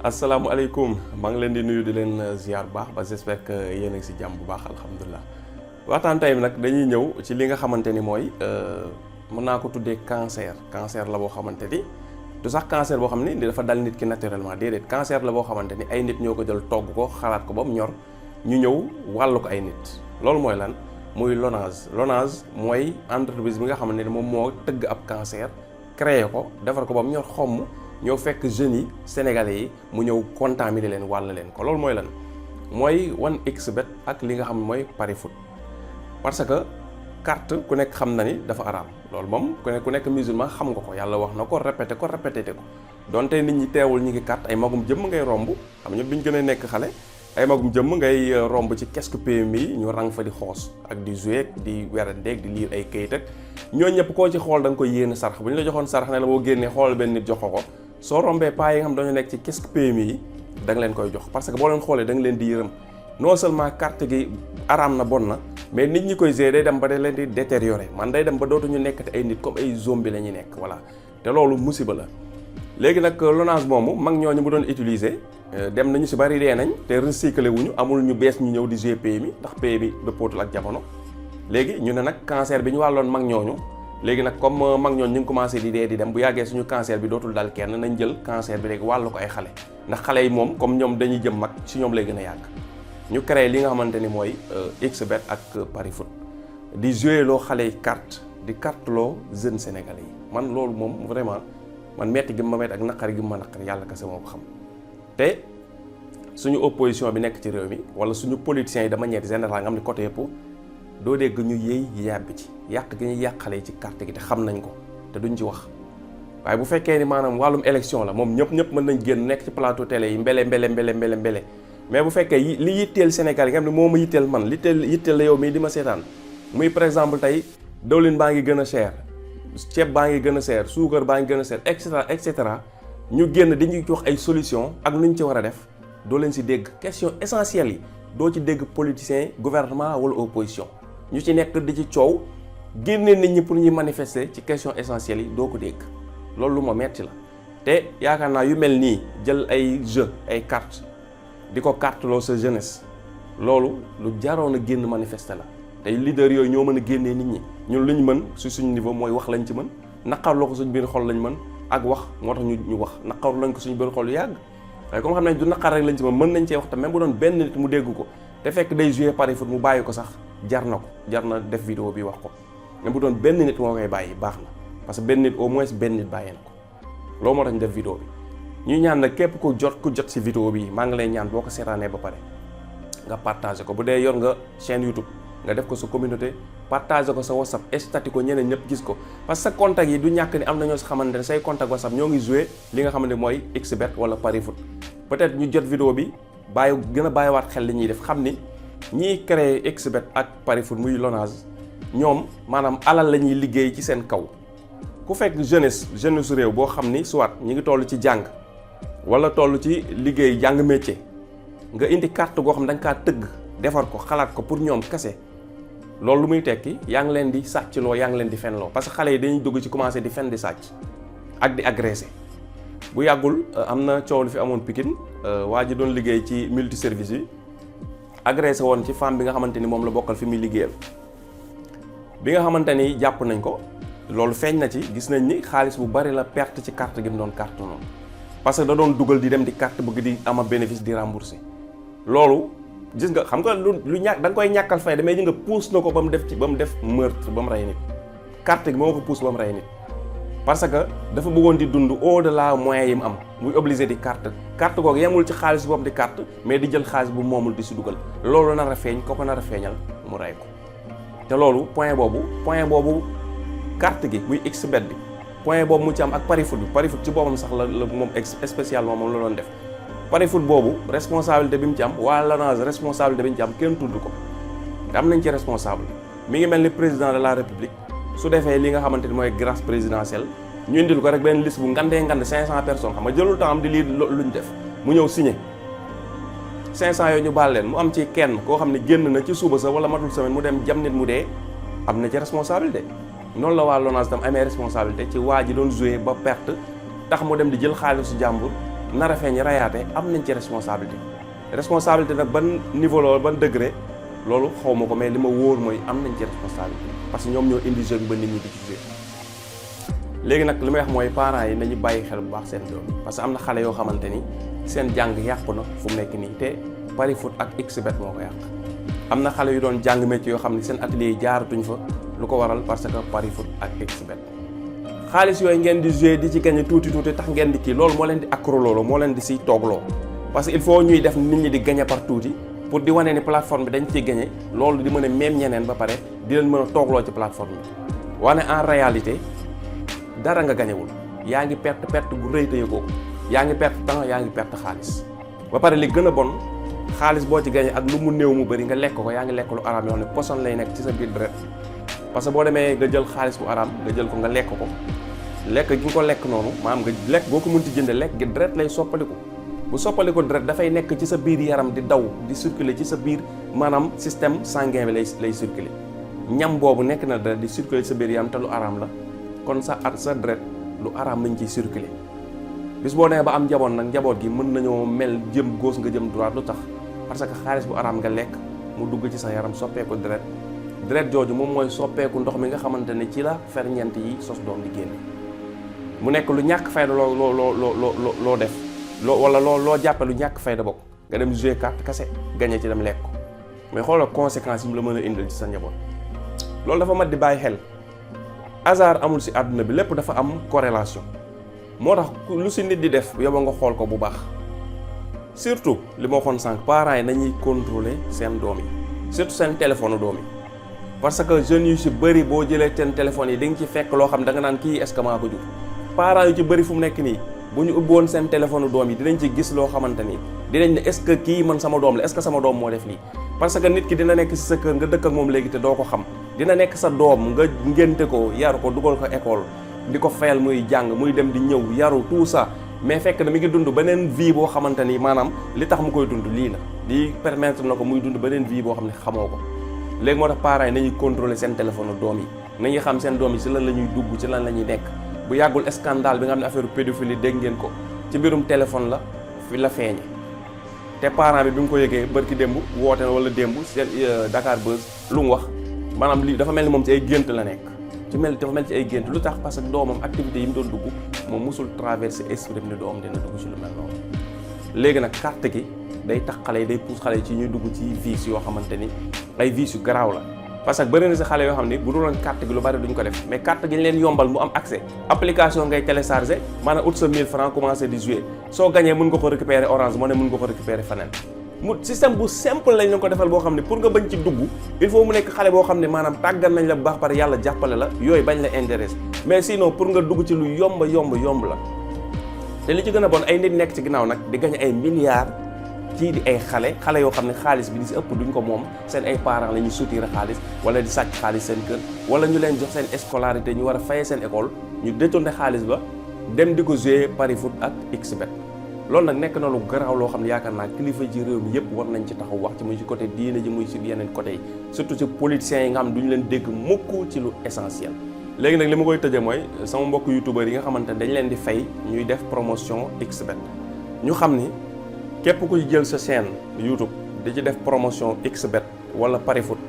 asalaamaaleykum maa ngi leen di nuyu di leen ziar bu baax ba j'espère que yéen a ngi si jàmm bu baax alhamdulilah waxtaan tey nag dañuy ñëw ci li nga xamante ni mooy mën naa ko tuddee cancer la boo xamante ni du sax cancer boo xam ni dafa dal nit ki naturellement déedéet cancer la boo xamante ni ay nit ñoo ko jël togg ko xalaat ko ba mu ñor ñu ñëw wàllu ko ay nit loolu mooy lan muy Lonase mooy entreprise bi nga xamante ni moom moo tëgg ab cancer créé ko defar ko ba mu ñor xomm ñëw fekk jeunes yi sénégalais yi mu ñëw contaminé leen wàll leen ko loolu mooy lan mooy 1xBet ak li nga xam mooy pari foot parce que carte ku nekk xam na ni dafa araam loolu moom ku nekk musulman xam nga ko yàlla wax na ko répété ko donte nit ñi teewul ñi ngi carte ay magum jëmm ngay romb xam nga bi ñu gën a nekk xale ay magum jëmm ngay romb ci kiosque PMI yi ñu rang fa di xoos ak di jouer di werandeeg di lire ay kayit ak ñoo ñëpp koo ci xool da nga koy yéene sarax bu ñu la joxoon sarax ne la boo génnee xool benn nit jox ko soo rombee paa yi nga xam dañoo nekk ci kiosque PMI yi da nga leen koy jox parce que boo leen xoolee da nga leen di yërëm non seulement carte gi araam na bon na mais nit ñi koy gérer day dem ba da leen di détériorer man day dem ba dootuñu nekkati ay nit comme ay zombie la ñuy nekk voilà te loolu musiba la. léegi nag Lonase moomu mag ñooñu mu doon utiliser dem nañu si bari dee nañ te recyclé wuñu amul ñu bees ñu ñëw di jouer PMI ndax PMI dëppootul ak jamono léegi ñu ne nag cancer bi ñu wàlloon mag ñooñu. léegi nag comme mag ñoon ñu ngi commencé di dee di dem bu yàggee suñu cancer bi dootul dal kenn nañ jël cancer bi léegi wàllu ko ay xale ndax xale yi moom comme ñoom dañuy jëm mag si ñoom lay gën a yàgg ñu créé li nga xamante ni mooy xBet ak pari foot di jouer loo xale yi carte di carte loo jeunes sénégalais yi man loolu moom vraiment man metti gi ma metti ak naqari gi ma naqari yàlla kese moo ko xam te suñu opposition bi nekk ci réew mi wala suñu politiciens yi dama ñetti général nga xam ne côté yëpp doo dégg ñu yëy yàbbi ci yàq gi ñuy yàqale ci carte gi te xam nañ ko te duñ ci wax waaye bu fekkee ni maanaam wàllum élection la moom ñëpp mën nañ génn nekk ci plateau télé yi mbele mais bu fekkee li yitteel Sénégal yi nga xam ne moo ma yitteel man yitteel la yow mii di ma seetaan muy par exemple tey dawlin baa ngi gën a cher ceeb baa ngi gën a cher suukar baa ngi gën a cher et cetera ñu génn di ñu jox ay solution ak nuñ ci war a def doo leen si dégg question essentielle yi doo ci dégg politicien gouvernement wala opposition ñu ci nekk di ci coow génne nit ñi pour ñuy manifester ci question essentielle yi doo ko dégg loolu lu ma metti la te yaakaar naa yu mel nii jël ay jeu ay carte di ko carteloo sa jeunesse loolu lu jaroon a génn manifester la te leader yooyu ñoo mën a génnee nit ñi ñun lu ñu mën su suñu niveau mooy wax lañ ci mën naqarloo ko suñu biir xol lañ mën ak wax moo tax ñu wax naqarlu lañ ko suñu biir xol yu yàgg waaye comme xam nañ du naqar rek lañ ci mën nañ cee wax te même bu doon benn nit mu dégg ko te fekk day jouer pari foot mu bàyyi ko sax jar na def vidéo bi wax ko même bu doon benn nit moo koy bàyyi baax na parce que benn nit au moins benn nit bàyyi na ko loolu moo tax ñu def vidéo bi ñuy ñaan nag képp ku jot ci vidéo bi maa ngi lay ñaan boo ko seetaanee ba pare nga partagé ko bu dee yor nga chaîne YouTube nga def ko sa communauté partagé ko sa WhatsApp statut ko ñeneen ñëpp gis ko parce que sa contact yi du ñàkk ni am na ñoo si xamante ne say contact WhatsApp ñoo ngi joué li nga xamante ne mooy xBet wala pari foot peut-être ñu jot vidéo bi gën a bàyyiwaat xel li ñuy def xam ni ñiy créé xBet ak pari foot muy Lonase ñoom maanaam alal la ñuy liggéey ci seen kaw ku fekk jeunesse réew boo xam ni soit ñi ngi toll ci jàng wala toll ci liggéey jàng métier nga indi carte goo xam dañ kaa tëgg defar ko xalaat ko pour ñoom kese loolu lu muy tekki yaa ngi leen di sàccloo yaa ngi leen di fenloo parce que xale yi dañuy dugg ci commencé di fen di sàcc ak di agressé bu yàggul am na coow lu fi amoon Pikine waa ji doon liggéey ci multi service yi agressé woon ci femme bi nga xamante ni moom la bokkal fi muy liggéeyal bi nga xamante ni jàpp nañ ko loolu feeñ na ci gis nañ ni xaalis bu bari la perte ci carte gi mu doon carte noonu parce que da doon dugal di dem di carte bëgg di ama bénéfice di rembourser loolu gis nga xam nga lu ñàkk da nga koy ñàkkal fay damay ji nga pousse na ko ba mu def meurtre ba mu rey nit carte gi moo ko pousse ba mu rey nit parce que dafa bëggoon di dund au-delà moyens yi mu am muy obligé di carte googu yemul ci xaalis boobu di carte mais di jël xaalis bu moomul di si dugal loolu nar a feeñ ko nar a feeñal mu rey ko te loolu point boobu carte gi muy xBet bi point boobu mu ci am ak pari foot ci boppam sax la moom spécialement moom la doon def pari foot boobu responsabilité bi mu ci am waa Lonase responsabilité bi ñu ci am kenn tudd ko te am nañ ci responsable mi ngi mel ni président de la république su defee li nga xamante ni mooy grâce présidentielle ñu indil ko rek benn liste bu ngandee 500 personnes xam nga jëlul temps am di lire luñ def mu ñëw signé 500 yooyu ñu baal leen mu am ci kenn koo xam ne génn na ci suba sa wala matul semaine mu dem jam nit mu dee am na ci responsabilité noonu la waa Lonase tam amee responsabilité ci waa ji doon joué ba perte tax mu dem di jël xaalisu jàmbur nar a feeñ rayaate am nañ ci responsabilité nag ban niveau loolu ban degré loolu xaw ma ko, mais li ma wóor mooy am nañ ci responsabilité parce que ñoom ñoo indi jeu bi ba nit ñi di ci jouer. léegi nag li may wax mooy parents yi nañu bàyyi xel bu baax seen doom parce que am na xale yoo xamante ni seen jàng yàqu na fu mu nekk nii te pari foot ak xbet moo ko yàq. am na xale yu doon jàng métier yoo xam ne seen atelier yi jaaratuñ fa lu ko waral parce que pari foot ak xbet. xaalis yooyu ngeen di jouer di ci gagné tuuti tax ngeen di kii loolu moo leen di accro loolu moo leen di siy toogloo parce que il faut ñuy def nit ñi di gagné par tuuti pour di wane ni plateforme bi dañ ciy gagné loolu di mën a même ñeneen ba pare di leen mën a toogloo ci plateforme bi. wane en réalité dara nga gañewul yaa ngi perte bu rëy te yëgoo yaa ngi perte temps yaa ngi perte xaalis ba pare li gën a bon xaalis boo ci gañe ak lu mu néew mu bëri nga lekk ko yaa ngi lekk lu araam yoo xam ne poson lay nekk ci sa biir deret parce que boo demee nga jël xaalis bu araam nga jël ko nga lekk ko lekk gi nga ko lekk noonu maanaam nga lekk boo ko mënti jënde lekk gi deret lay soppaliku bu soppaliku deret dafay nekk ci sa biir yaram di daw di circuler ci sa biir maanaam système sanguin bi lay circuler ñam boobu nekk na deret di circuler ci sa biir yaram te lu araam la kon sa deret lu araam lañ ciy circuler bis boo nee ba am njaboot nag njaboot gi mën nañoo mel jëm gauche nga jëm droite lu tax parce que xaalis bu araam nga lekk mu dugg ci sa yaram soppeeku deret jooju moom mooy soppeeku ndox mi nga xamante ne ci la ferñeent yi sos doom di génne mu nekk lu ñàkk fayda loo def loo jàppe lu ñàkk fayda bokk nga dem jouer carte kase gagné ci dem lekk ko mais xoolal conséquences yi mu la mën a indil ci sa njaboot loolu dafa mat di bàyyi xel. hasard amul ci àdduna bi lépp dafa am corrélation moo tax lu ci nit di def yow nga xool ko bu baax surtout li ma waxoon sànq parents yi nañuy contrôler seen doom yi surtout seen téléphone doom yi parce que jeunes yu ci bëri boo jëlee seen téléphone yi di nga ci fekk loo xam da nga naan kii est-ce que maa ko jur parents yu ci bëri fu mu nekk nii bu ñu ubbi woon seen téléphone doom yi dinañ ci gis loo xamante ni dinañ ne est-ce que kii man sama doom la est-ce que sama doom moo def lii parce que nit ki dina nekk ci sa kër nga dëkk ak moom léegi te doo ko xam dina nekk sa doom nga ngénte ko yar ko dugal ko école di ko fayal muy jàng muy dem di ñëw yaru tout ça mais fekk na mi ngi dund beneen vie boo xamante ni maanaam li tax mu koy dund lii la di permettre na ko muy dund beneen vie boo xam ne xamoo ko léegi moo tax parents yi nañuy contrôler seen téléphone doom yi nañuy xam seen doom yi ci lan la ñuy dugg ci lan la ñuy nekk bu yàggul scandale bi nga xam ne affaire pédophilie dégg ngeen ko ci mbirum téléphone la fi la feeñe te parent bi mu ko yëgee barki démb woote na wala démb seen Dakar Buzz lu mu wax maanaam lii dafa mel ni moom ci ay gént la nekk dafa mel ci ay gént lu tax parce que doomam activité yi mu doon dugg moom musul traversé esprit ni doom dina dugg ci lu mel noonu léegi nag carte gi day tax xale yi day pousse xale yi ci ñuy dugg ci vices yoo xamante ni ay vices yu garaaw la parce que bëri na si xale yoo xam ni bu duloon carte gi lu bari duñ ko def mais carte gi ñu leen yombal mu am accès application ngay télécharger maanaam ut sa 1000 francs commencé di jouer soo gagné mën nga ko récupérer Orange Money mën nga ko récupérer feneen mu système bu simple lañ leen ko defal boo xam ne pour nga bañ ci dugg il faut mu nekk xale boo xam ne maanaam tàggat nañ la bu baax pare yàlla jàppale la yooyu bañ la intéresse mais sinon pour nga dugg ci lu yomb la te li ci gën a bon ay nit nekk ci ginnaaw nag di gagné ay milliards ci di ay xale yoo xam ne xaalis bi di si ëpp duñ ko moom seen ay parents la ñuy soutirer xaalis wala di sàcc xaalis seen kër wala ñu leen jox seen scolarité ñu war a fayee seen école ñu détourné xaalis ba dem di ko jouer pari foot ak xbet loolu nag nekk na lu garaaw loo xam ne yaakaar naa kilifa ji réew mi yëpp war nañ ci taxaw wax ci muy ci côté diine ji muy ci yeneen côté yi surtout ci politiciens yi nga xam ne duñu leen dégg mukk ci lu essentiel. léegi nag li ma koy tëjee mooy sama mbokk youtubeurs yi nga xamante ne dañ leen di fay ñuy def promotion xbet ñu xam ni képp ku jël sa chaîne YouTube di ci def promotion xbet wala pari foot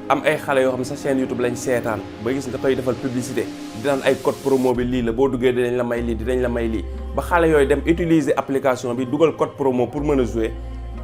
am ay xale yoo xam ne sa chaîne YouTube lañ seetaan ba gis nga koy defal publicité di naan ay code promo bi lii la boo duggee dinañ la may lii dinañ la may lii ba xale yooyu dem utiliser application bi dugal code promo pour mën a jouer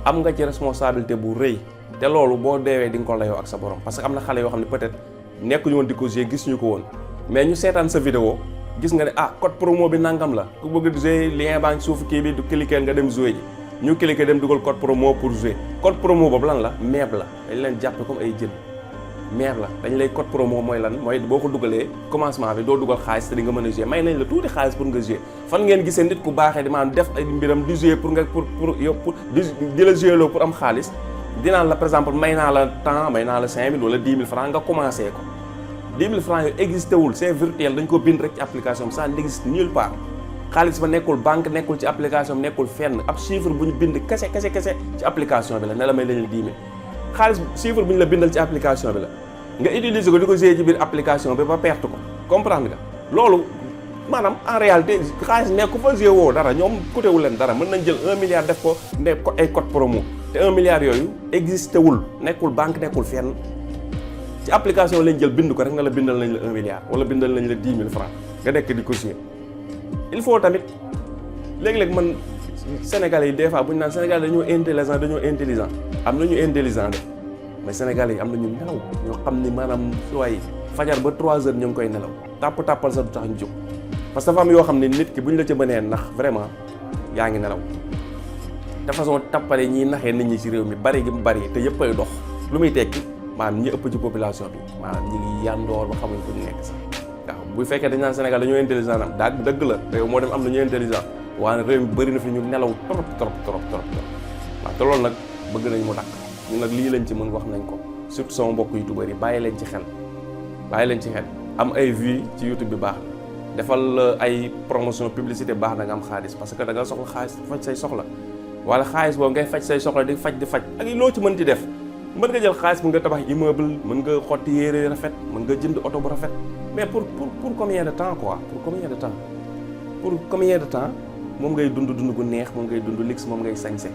am nga ci responsabilité bu rëy te loolu boo deewee di nga ko layoo ak sa borom parce que am na xale yoo xam ne peut-être nekkuñu woon di ko jouer gis ñu ko woon mais ñu seetaan sa vidéo gis nga ne code promo bi nangam la ku bëgg jouer lien baa ngi suuf kii bi du cliquer nga dem jouer ji ñu cliquer dem dugal code promo pour jouer code promo boobu lan la meeb la dañ leen jàppe comme ay jën meeb la dañ lay code promo mooy lan mooy boo ko dugalee commencement bi doo dugal xaalis te di nga mën a jouer may nañ la tuuti xaalis pour nga jouer fan ngeen gisee nit ku baaxee di maanaam def ay mbiram di jouer pour nga pour yow pour di la jouer loo pour am xaalis dinaan la par exemple may naa la temps may naa la 5000 wala 10 000 francs nga commencé ko 10 000 francs yooyu existé wul c'est virtuel dañ ko bind rek ci application bi ça n'existe nulle part xaalis ba nekkul banque nekkul ci application bi nekkul fenn ab chiffre bu ñu bind kese ci application bi la ne la may lañ la 10 000 xaalis chiffre bu ñu la bindal ci application bi la nga utiliser ko di ko gérer ci biir application bi ba perte ko comprendre nga loolu maanaam en réalité xaalis nekku fa woo dara ñoom coûté wu leen dara mën nañ jël 1 milliard def ko ne ko ay code promo te 1 milliard yooyu existé wul nekkul banque nekkul fenn ci application lañ jël bind ko rek nga la bindal nañ la 1 milliard wala bindal nañ la 10 000 francs nga nekk di ko signé. il faut tamit léeg-léeg man Sénégalais yi des fois bu ñu naan Sénégalais dañoo intelligent am na ñu intelligent de mais Sénégalais yi am na ñu nelaw ñoo xam ni maanaam waaye fajar ba 3 heures ñu ngi koy nelaw tàppal sa du tax ñu jóg parce que dafa am yoo xam ne nit ki bu ñu la ca mënee nax vraiment yaa ngi nelaw de façon tappale ñiy naxee nit ñi ci réew mi bari gi mu bari te yëpp ay dox lu muy tekki maanaam ñi ëpp ci population bi maanaam ñi ngi yandoor ba xamuñ fu ñu nekk sax waaw bu fekkee dañ naan Sénégal dañoo intelligent am daag dëgg la réew moo dem am na ñu intelligent waaye réew mi bëri na fi ñu nelaw trop waaw te loolu nag bëgg nañ mu dakk ñun nag lii lañ ci mën wax nañ ko surtout sama mbokk youtubeur yi bàyyi leen ci xel am ay vues ci youtube bi baax na defal ay promotion publicité baax na nga am xaalis parce que da nga soxla xaalis faj say soxla wala xaalis boobu ngay faj say soxla di faj ak loo ci mën ci def mën nga jël xaalis mën nga tabax immeuble mën nga xotti yére rafet mën nga jënd oto bu rafet mais pour combien de temps quoi pour combien de temps moom ngay dund gu neex moom ngay dund luxe moom ngay sañse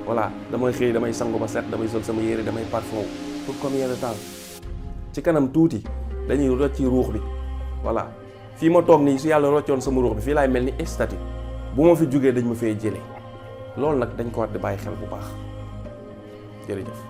voilà damay xëy damay sangu ba set damay sol sama yére damay parfum pour combien de temps ci kanam tuuti dañuy rocc ci ruux bi voilà fii ma toog nii su yàlla roccoon sama ruux bi fii laay mel ni statue bu ma fi jógee dañ ma fee jëlee loolu nag dañ ko war di bàyyi xel bu baax jërëjëf